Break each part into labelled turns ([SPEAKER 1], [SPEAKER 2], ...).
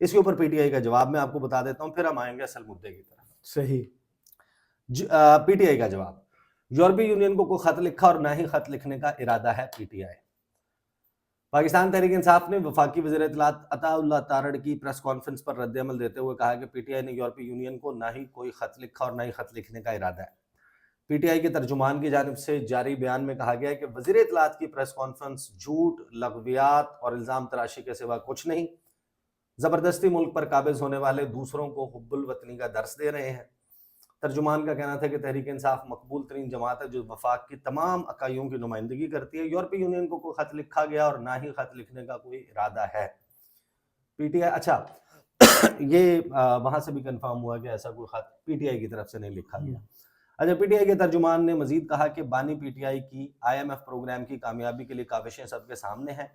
[SPEAKER 1] اس کے اوپر P T I کا جواب میں آپ کو بتا دیتا ہوں، پھر ہم آئیں گے اصل مدعے کی طرف۔
[SPEAKER 2] صحیح۔
[SPEAKER 1] پی ٹی آئی کا جواب، یورپی یونین کو کوئی خط لکھا اور نہ ہی خط لکھنے کا ارادہ ہے P T I. Pakistan Tehreek Insaf نے وفاقی وزیر اطلاعات عطا اللہ تارڑ کی پریس کانفرنس پر رد عمل دیتے ہوئے کہا کہ پی ٹی آئی نے یورپی یونین کو نہ ہی کوئی خط لکھا اور نہ ہی خط لکھنے کا ارادہ ہے۔ پی ٹی آئی کے ترجمان کی جانب سے جاری بیان میں کہا گیا ہے کہ وزیر اطلاعات کی پریس کانفرنس جھوٹ، لغویات اور الزام تراشی کے سوا کچھ نہیں، زبردستی ملک پر قابض ہونے والے دوسروں کو حب الوطنی کا درس دے رہے ہیں۔ ترجمان کا کہنا تھا کہ تحریک انصاف مقبول ترین جماعت ہے جو وفاق کی تمام اکائیوں کی نمائندگی کرتی ہے، یورپی یونین کو کوئی خط لکھا گیا اور نہ ہی خط لکھنے کا کوئی ارادہ ہے۔ پی ٹی آئی، اچھا یہ وہاں سے بھی کنفرم ہوا کہ ایسا کوئی خط پی ٹی آئی کی طرف سے نہیں لکھا گیا۔ اچھا، پی ٹی آئی کے ترجمان نے مزید کہا کہ بانی پی ٹی آئی کی آئی ایم ایف پروگرام کی کامیابی کے لیے کاوشیں سب کے سامنے ہیں۔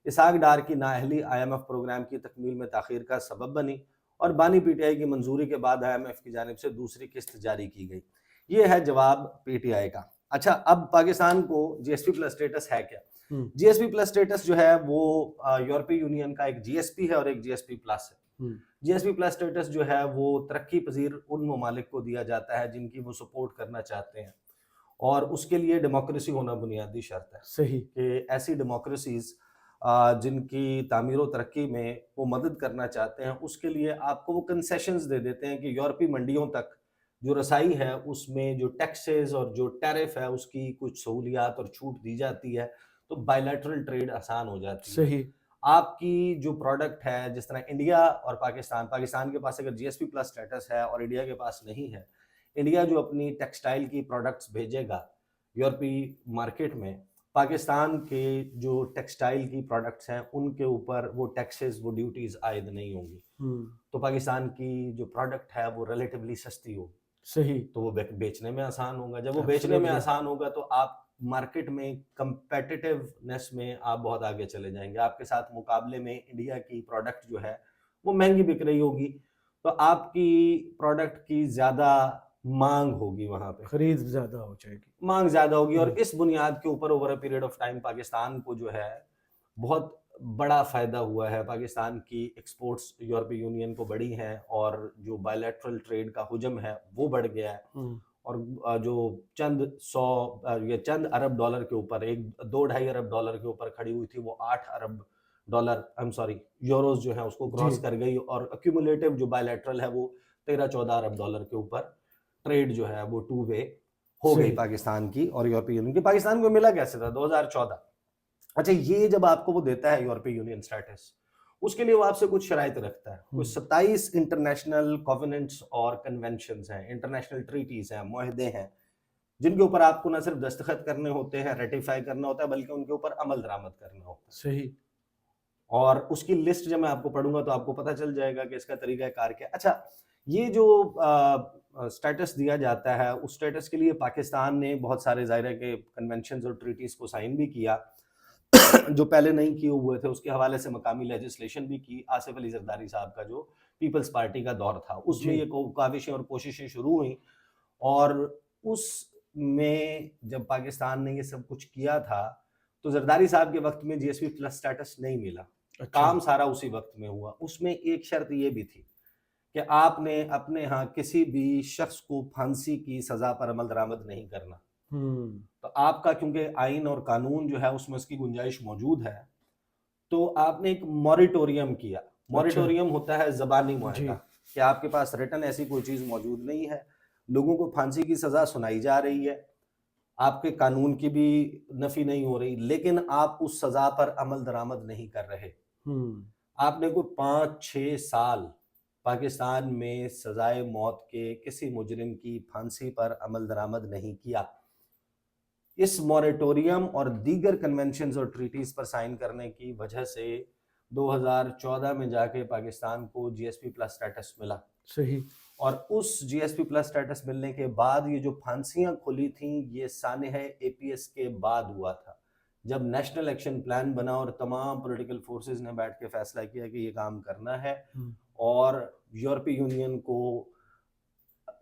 [SPEAKER 1] اسحاق ڈار کی نااہلی آئی ایم ایف پروگرام کی تکمیل میں تاخیر کا سبب بنی اور بانی پی ٹی آئی کی منظوری کے بعد آئی ایم ایف کی جانب سے دوسری قسط جاری کی گئی۔ یہ ہے جواب پی ٹی آئی کا۔ اچھا، اب پاکستان کو جی ایس پی پلس اسٹیٹس ہے کیا؟ جی ایس پی پلس اسٹیٹس جو ہے وہ یورپی یونین کا ایک جی ایس پی ہے اور ایک جی ایس پی پلس ہے۔ جی ایس پی پلس اسٹیٹس جو ہے وہ ترقی پذیر ان ممالک کو دیا جاتا ہے جن کی وہ سپورٹ کرنا چاہتے ہیں، اور اس کے لیے ڈیموکریسی ہونا بنیادی شرط ہے۔
[SPEAKER 2] صحیح۔
[SPEAKER 1] کہ ایسی ڈیموکریسیز جن کی تعمیر و ترقی میں وہ مدد کرنا چاہتے ہیں، اس کے لیے آپ کو وہ کنسیشنز دے دیتے ہیں کہ یورپی منڈیوں تک جو رسائی ہے اس میں جو ٹیکسز اور جو ٹیرف ہے اس کی کچھ سہولیات اور چھوٹ دی جاتی ہے، تو بائیلیٹرل ٹریڈ آسان ہو جاتی ہے۔
[SPEAKER 2] صحیح۔
[SPEAKER 1] آپ کی جو پروڈکٹ ہے، جس طرح انڈیا اور پاکستان کے پاس اگر جی ایس پی پلس اسٹیٹس ہے اور انڈیا کے پاس نہیں ہے، انڈیا جو اپنی ٹیکسٹائل کی پروڈکٹس بھیجے گا یورپی مارکیٹ میں، پاکستان کے جو ٹیکسٹائل کی پروڈکٹس ہیں ان کے اوپر وہ ٹیکسز، وہ ڈیوٹیز عائد نہیں ہوں گی، تو پاکستان کی جو پروڈکٹ ہے وہ ریلیٹیولی سستی ہوگی۔
[SPEAKER 2] صحیح۔
[SPEAKER 1] تو وہ بیچنے میں آسان ہوگا۔ جب وہ بیچنے میں آسان ہوگا تو آپ مارکیٹ میں کمپیٹیٹیونیس میں آپ بہت آگے چلے جائیں گے۔ آپ کے ساتھ مقابلے میں انڈیا کی پروڈکٹ جو ہے وہ مہنگی بک رہی ہوگی، تو آپ کی پروڈکٹ کی زیادہ مانگ ہوگی، وہاں پہ
[SPEAKER 2] خرید زیادہ ہو جائے گی،
[SPEAKER 1] مانگ زیادہ ہوگی، اور اس بنیاد کے اوپر over a period of time Pakistan کو جو ہے بہت بڑا فائدہ ہوا ہے۔ پاکستان کی ایکسپورٹس یورپی یونین کو بڑھی ہیں اور جو بائیلیٹرل ٹریڈ کا حجم ہے وہ بڑھ گیا ہے، اور جو چند ارب ڈالر کے اوپر، 2-2.5 ارب ڈالر کے اوپر کھڑی ہوئی تھی، وہ 8 ارب ڈالر یوروز جو ہیں اس کو کراس کر گئی، اور ایکومولیٹو جو بائیلیٹرل ہے وہ 13-14 ارب ڈالر کے اوپر ٹریڈ جو ہے وہ 2 وے ہو گئی پاکستان کی اور یورپی یونین کی۔ پاکستان کو ملا کیسے تھا 2014؟ اچھا، یہ جب آپ کو وہ دیتا ہے یورپی یونین اسٹیٹس، اس کے لیے وہ آپ سے کچھ شرائط رکھتا ہے۔ کوئی 27 انٹرنیشنل کووننٹس اور کنونشنز ہیں، انٹرنیشنل ٹریٹیز ہیں، معاہدے ہیں، جن کے اوپر آپ کو نہ صرف دستخط کرنے ہوتے ہیں، ریٹیفائی کرنا ہوتا ہے، بلکہ ان کے اوپر عمل درآمد کرنا ہوتا ہے۔
[SPEAKER 2] صحیح۔
[SPEAKER 1] اور اس کی لسٹ جب میں آپ کو پڑھوں گا تو آپ کو پتہ چل جائے گا کہ اس کا طریقہ کار کیا۔ اچھا، یہ جو اسٹیٹس دیا جاتا ہے، اس اسٹیٹس کے لیے پاکستان نے بہت سارے ظاہر ہے کہ کنونشنز اور ٹریٹیز کو سائن بھی کیا جو پہلے نہیں کیے ہوئے تھے، اس کے حوالے سے مقامی لیجسلیشن بھی کی۔ آصف علی زرداری صاحب کا جو پیپلز پارٹی کا دور تھا، اس میں یہ کاوشیں اور کوششیں شروع ہوئیں، اور اس میں جب پاکستان نے یہ سب کچھ کیا تھا تو زرداری صاحب کے وقت میں جی ایس پی پلس اسٹیٹس نہیں ملا، کام سارا اسی وقت میں ہوا۔ اس میں ایک شرط یہ بھی تھی کہ آپ نے اپنے ہاں کسی بھی شخص کو پھانسی کی سزا پر عمل درآمد نہیں کرنا، تو آپ کا کیونکہ آئین اور قانون جو ہے اس میں اس کی گنجائش موجود ہے، تو آپ نے ایک موریٹوریم کیا۔ موریٹوریم ہوتا ہے زبانی معاہدہ، کہ آپ کے پاس ریٹن ایسی کوئی چیز موجود نہیں ہے، لوگوں کو پھانسی کی سزا سنائی جا رہی ہے، آپ کے قانون کی بھی نفی نہیں ہو رہی، لیکن آپ اس سزا پر عمل درآمد نہیں کر رہے۔ آپ نے کوئی 5-6 سال پاکستان میں سزائے موت کے کسی مجرم کی پھانسی پر عمل درآمد نہیں کیا۔ اس موریٹوریم اور دیگر کنونشنز اور ٹریٹیز پر سائن کرنے کی وجہ سے 2014 میں جا کے پاکستان کو جی ایس پی پلس اسٹیٹس ملا۔
[SPEAKER 2] صحیح۔
[SPEAKER 1] اور اس جی ایس پی پلس اسٹیٹس ملنے کے بعد یہ جو پھانسیاں کھلی تھیں، یہ سانحہ اے پی ایس کے بعد ہوا تھا، جب نیشنل ایکشن پلان بنا اور تمام پولیٹیکل فورسز نے بیٹھ کے فیصلہ کیا کہ یہ کام کرنا ہے، اور یورپی یونین کو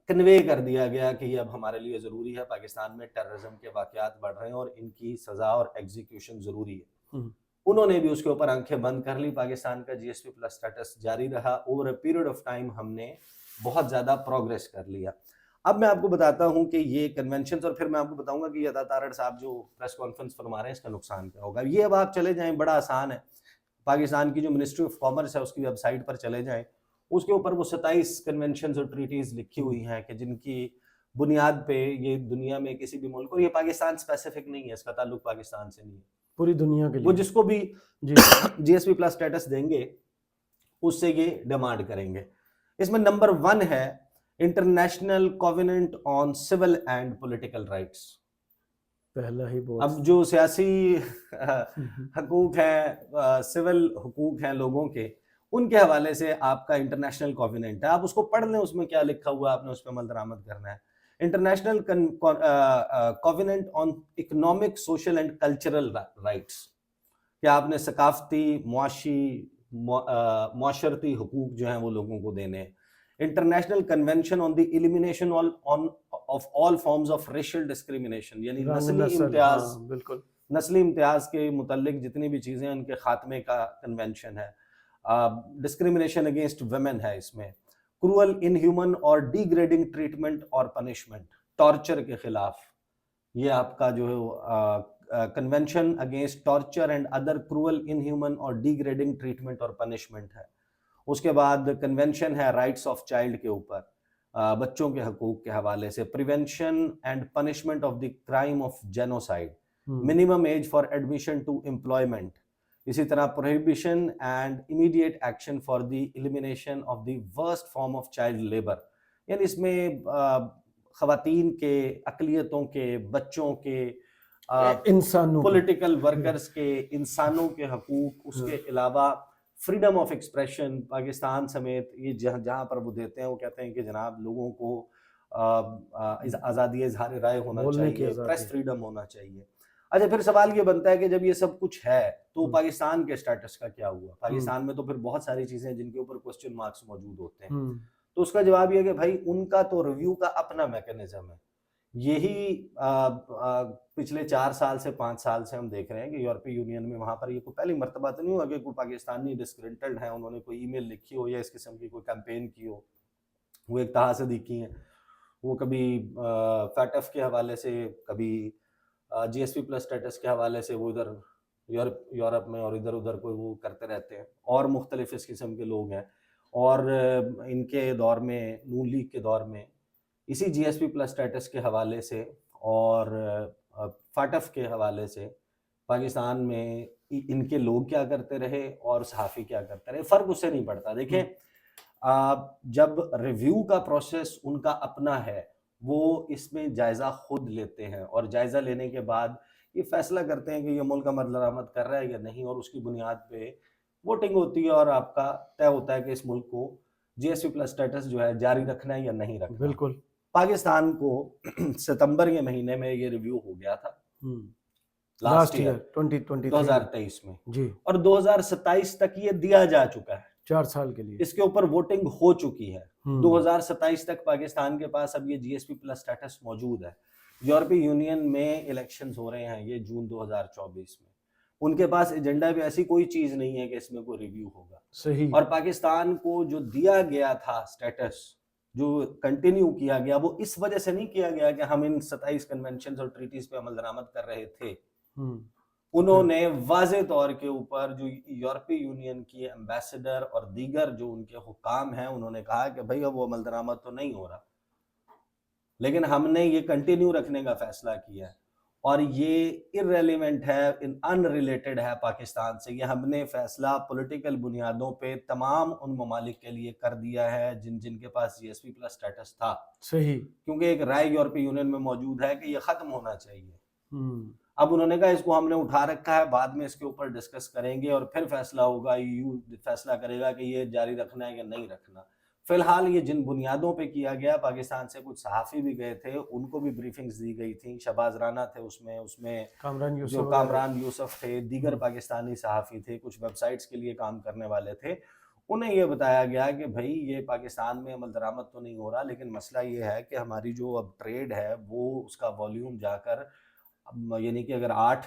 [SPEAKER 1] کنوے کر دیا گیا کہ یہ اب ہمارے لیے ضروری ہے، پاکستان میں ٹیررزم کے واقعات بڑھ رہے ہیں اور ان کی سزا اور ایگزیکیوشن ضروری ہے۔ انہوں نے بھی اس کے اوپر آنکھیں بند کر لی. پاکستان کا GSP پلس اسٹیٹس جاری رہا. Over a period of time ہم نے بہت زیادہ پروگریس کر لیا. اب میں آپ کو بتاتا ہوں کہ یہ کنونشنز، اور پھر میں آپ کو بتاؤں گا کہ یہ عطا تارڑ صاحب جو پریس کانفرنس فرما رہے ہیں اس کا نقصان کیا ہوگا. یہ اب آپ چلے جائیں، بڑا آسان ہے، پاکستان کی جو منسٹری آف کامرس ہے اس کی ویب سائٹ پر چلے جائیں، اس کے اوپر وہ 27 کنونشنز اور ٹریٹیز لکھی ہوئی ہیں کہ جن کی بنیاد پہ یہ دنیا میں کسی بھی ملک، اور یہ پاکستان اسپیسیفک نہیں ہے، اس کا تعلق پاکستان سے نہیں ہے،
[SPEAKER 2] پوری دنیا کے
[SPEAKER 1] وہ
[SPEAKER 2] لیے
[SPEAKER 1] جس کو بھی
[SPEAKER 2] جی
[SPEAKER 1] GSP پلس اسٹیٹس دیں گے اس سے یہ ڈیمانڈ کریں گے. اس میں نمبر 1 ہے international covenant on civil and political rights.
[SPEAKER 2] پہلا ہی بہت
[SPEAKER 1] اب جو سیاسی حقوق ہیں، سول حقوق ہیں لوگوں کے، ان کے حوالے سے آپ کا انٹرنیشنل کووننٹ ہے. آپ اس کو پڑھ لیں، اس میں کیا لکھا ہوا ہے، آپ نے اس پہ عمل درآمد کرنا ہے. International covenant on economic, social and cultural rights, کہ آپ نے ثقافتی، معاشی، معاشرتی حقوق جو ہیں وہ لوگوں کو دینے ہیں. International convention on the elimination of all forms of racial discrimination, یعنی نسلی امتیاز،
[SPEAKER 2] بالکل
[SPEAKER 1] نسلی امتیاز کے متعلق جتنی بھی چیزیں ان کے خاتمے کا کنونشن ہے. ڈسکریمنیشن اگینسٹ ویمن ہے اس میں. کروئل، انہیومن اور ڈیگریڈنگ ٹریٹمنٹ اور پنشمنٹ، ٹارچر کے خلاف یہ آپ کا جو ہے convention against torture and other cruel, انہیومن اور ڈیگریڈنگ ٹریٹمنٹ اور پنشمنٹ ہے. اس کے بعد کنونشن ہے رائٹس آف چائلڈ کے اوپر، بچوں کے حقوق کے حوالے سے. Prevention and punishment of the crime of genocide. Minimum age for admission to employment. اسی طرح prohibition and immediate action for the elimination of the worst form of child labour. یعنی اس میں خواتین کے، اقلیتوں کے، بچوں کے،
[SPEAKER 2] انسانوں
[SPEAKER 1] پولیٹیکل ورکرز کے، انسانوں کے حقوق. اس کے علاوہ فریڈم آف ایکسپریشن، پاکستان سمیت یہ جہاں پر وہ دیتے ہیں، وہ کہتے ہیں کہ جناب لوگوں کو آزادی اظہار رائے ہونا چاہیے، پریس فریڈم ہونا چاہیے. اچھا، پھر سوال یہ بنتا ہے کہ جب یہ سب کچھ ہے تو پاکستان کے اسٹیٹس کا کیا ہوا؟ پاکستان میں تو پھر بہت ساری چیزیں ہیں جن کے اوپر کوسچن مارکس موجود ہوتے ہیں. تو اس کا جواب یہ ہے کہ بھائی ان کا تو ریویو کا اپنا میکینزم ہے. یہی پچھلے 4 سال سے 5 سال سے ہم دیکھ رہے ہیں کہ یورپی یونین میں وہاں پر یہ کوئی پہلی مرتبہ تو نہیں ہوا کہ کوئی پاکستانی ڈسگرنٹڈ ہیں، انہوں نے کوئی ای میل لکھی ہو یا اس قسم کی کوئی کیمپین کی ہو. وہ ایک تحاسدی کی ہیں، وہ کبھی فیٹف کے حوالے سے، کبھی GSP پلس اسٹیٹس کے حوالے سے وہ ادھر یورپ میں اور ادھر ادھر کوئی وہ کرتے رہتے ہیں، اور مختلف اس قسم کے لوگ ہیں. اور ان کے دور میں، نون لیگ کے دور میں، اسی GSP پلس اسٹیٹس کے حوالے سے اور فاٹف کے حوالے سے پاکستان میں ان کے لوگ کیا کرتے رہے اور صحافی کیا کرتے رہے، فرق اس سے نہیں پڑتا. دیکھیں، جب ریویو کا پروسیس ان کا اپنا ہے، وہ اس میں جائزہ خود لیتے ہیں، اور جائزہ لینے کے بعد یہ فیصلہ کرتے ہیں کہ یہ ملک عمل درآمد کر رہا ہے یا نہیں، اور اس کی بنیاد پہ ووٹنگ ہوتی ہے اور آپ کا طے ہوتا ہے کہ اس ملک کو GSP پلس اسٹیٹس جو ہے جاری رکھنا ہے یا نہیں رکھنا.
[SPEAKER 2] بالکل.
[SPEAKER 1] پاکستان کو ستمبر کے مہینے میں یہ ریویو ہو گیا تھا،
[SPEAKER 2] لاسٹ ایئر 2023
[SPEAKER 1] میں
[SPEAKER 2] جی،
[SPEAKER 1] اور 2027 تک یہ دیا جا چکا ہے.
[SPEAKER 2] 4 سال کے لیے
[SPEAKER 1] اس کے اوپر ووٹنگ ہو چکی ہے. 2027 تک پاکستان کے پاس اب یہ GSP پلس اسٹیٹس موجود ہے. یورپی یونین میں الیکشنز ہو رہے ہیں یہ جون 2024 میں. ان کے پاس ایجنڈا بھی ایسی کوئی چیز نہیں ہے کہ اس میں کوئی ریویو ہوگا.
[SPEAKER 2] صحیح.
[SPEAKER 1] اور پاکستان کو جو دیا گیا تھا اسٹیٹس، جو کنٹینیو کیا گیا، وہ اس وجہ سے نہیں کیا گیا کہ ہم ان 27 کنونشنز اور ٹریٹیز پہ عمل درآمد کر رہے تھے. انہوں نے واضح طور کے اوپر جو یورپی یونین کی ایمبیسڈر اور دیگر جو ان کے حکام ہیں، انہوں نے کہا کہ بھئی اب وہ عمل درآمد تو نہیں ہو رہا، لیکن ہم نے یہ کنٹینیو رکھنے کا فیصلہ کیا ہے، اور یہ ارریلیونٹ ہے، ان ریلیٹڈ ہے پاکستان سے. یہ ہم نے فیصلہ پولیٹیکل بنیادوں پہ تمام ان ممالک کے لیے کر دیا ہے جن کے پاس GSP پلس اسٹیٹس تھا.
[SPEAKER 2] صحیح.
[SPEAKER 1] کیونکہ ایک رائے یورپی یونین میں موجود ہے کہ یہ ختم ہونا چاہیے. اب انہوں نے کہا اس کو ہم نے اٹھا رکھا ہے، بعد میں اس کے اوپر ڈسکس کریں گے اور پھر فیصلہ ہوگا، EU فیصلہ کرے گا کہ یہ جاری رکھنا ہے یا نہیں رکھنا. فی الحال یہ جن بنیادوں پہ کیا گیا، پاکستان سے کچھ صحافی بھی گئے تھے، ان کو بھی بریفنگز دی گئی تھیں. شہباز رانا تھے اس میں کامران یوسف تھے، دیگر پاکستانی صحافی تھے، کچھ ویب سائٹس کے لیے کام کرنے والے تھے. انہیں یہ بتایا گیا کہ بھائی یہ پاکستان میں عمل درآمد تو نہیں ہو رہا، لیکن مسئلہ یہ ہے کہ ہماری جو اب ٹریڈ ہے وہ اس کا والیوم جا کر، یعنی کہ اگر 8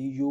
[SPEAKER 1] EU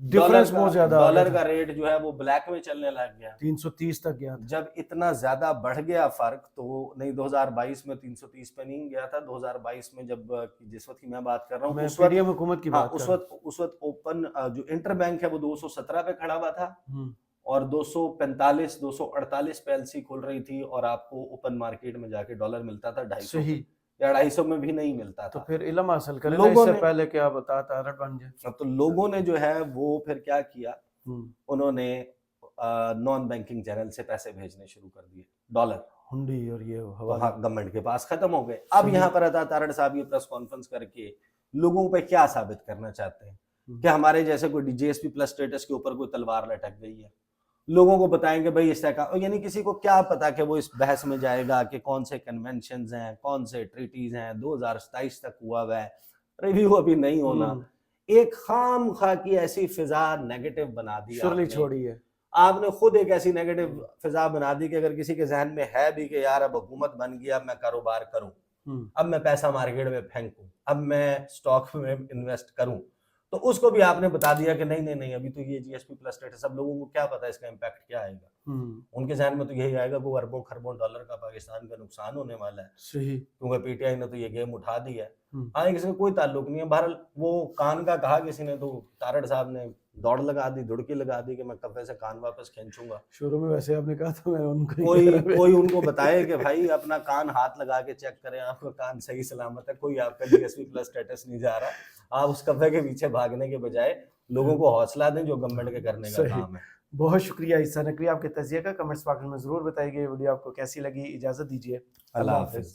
[SPEAKER 2] ڈفرنس بہت زیادہ
[SPEAKER 1] ڈالر کا ریٹ جو ہے وہ بلیک میں چلنے لگ گیا,
[SPEAKER 2] 330 تک گیا.
[SPEAKER 1] جب اتنا زیادہ بڑھ گیا فرق تو نہیں 2022 میں 330 پہ نہیں گیا تھا, 2022 میں جب جس وقت کی میں بات کر رہا ہوں اس وقت
[SPEAKER 2] حکومت کی بات
[SPEAKER 1] اس وقت اوپن جو انٹر بینک ہے وہ 217 پہ کھڑا ہوا تھا اور 245 248 پہ ایل سی کھل رہی تھی, اور آپ کو اوپن مارکیٹ میں جا کے ڈالر ملتا تھا 250 یا 250 میں بھی نہیں ملتا تھا.
[SPEAKER 2] تو پھر علم حاصل کریں نا اس سے پہلے کہ آپ تارڑ بن جائیں.
[SPEAKER 1] تو لوگوں نے جو ہے وہ پھر کیا کیا, انہوں نے نان بینکنگ چینل سے پیسے بھیجنے شروع کر دیے, ڈالر
[SPEAKER 2] ہنڈی اور یہ
[SPEAKER 1] گورنمنٹ کے پاس ختم ہو گئے. اب یہاں پر عطا تارڑ صاحب یہ پریس کانفرنس کر کے لوگوں پہ کیا ثابت کرنا چاہتے ہیں کہ ہمارے جیسے کوئی جی ایس پی پلس اسٹیٹس کے اوپر کوئی تلوار لٹک گئی ہے. لوگوں کو بتائیں گے بھائی استحکام, یعنی کسی کو کیا پتا کہ وہ اس بحث میں جائے گا کہ کون سے کنونشنز ہیں, کون سے ٹریٹیز ہیں, 2027 تک ہوا ہوا ہے, ریویو ابھی نہیں ہونا. ایک خام خواہ کی ایسی فضا نیگیٹو بنا دی
[SPEAKER 2] چھوڑی ہے
[SPEAKER 1] آپ نے, خود ایک ایسی نیگیٹو فضا بنا دی کہ اگر کسی کے ذہن میں ہے بھی کہ یار اب حکومت بن گیا, اب میں کاروبار کروں, اب میں پیسہ مارکیٹ میں پھینکوں, اب میں سٹاک میں انویسٹ کروں, تو اس کو بھی آپ نے بتا دیا کہ نہیں ابھی تو یہ جی ایس پی پلس اسٹیٹس, سب لوگوں کو کیا پتا اس کا امپیکٹ کیا آئے گا. ان کے ذہن میں تو یہی آئے گا کہ وہ اربوں خربوں ڈالر کا پاکستان کا نقصان ہونے والا ہے, کیونکہ پی ٹی آئی نے تو یہ گیم اٹھا دی ہے. ہاں کسی کا کوئی تعلق نہیں ہے. بہرحال وہ کان کا کہا کسی نے, تو تارڑ صاحب نے دوڑ لگا دی, دڑکی لگا دی کہ میں کفے سے کان واپس کھینچوں گا.
[SPEAKER 2] شروع میں ویسے آپ نے کہا تھا میں ان کو
[SPEAKER 1] کوئی ان کو بتائے کہ بھائی اپنا کان ہاتھ لگا کے چیک کریں, آپ کا کان صحیح سلامت ہے, کوئی آپ کا جی ایس پی پلس اسٹیٹس نہیں جا رہا. آپ اس کفے کے پیچھے بھاگنے کے بجائے لوگوں کو حوصلہ دیں جو گورنمنٹ کے کرنے کا کام ہے.
[SPEAKER 2] بہت شکریہ عیسیٰ نقوی, آپ کے تجزیے کا کمنٹس باکس میں ضرور بتائیے. ویڈیو آپ کو کیسی لگی, اجازت دیجیے,
[SPEAKER 1] اللہ حافظ.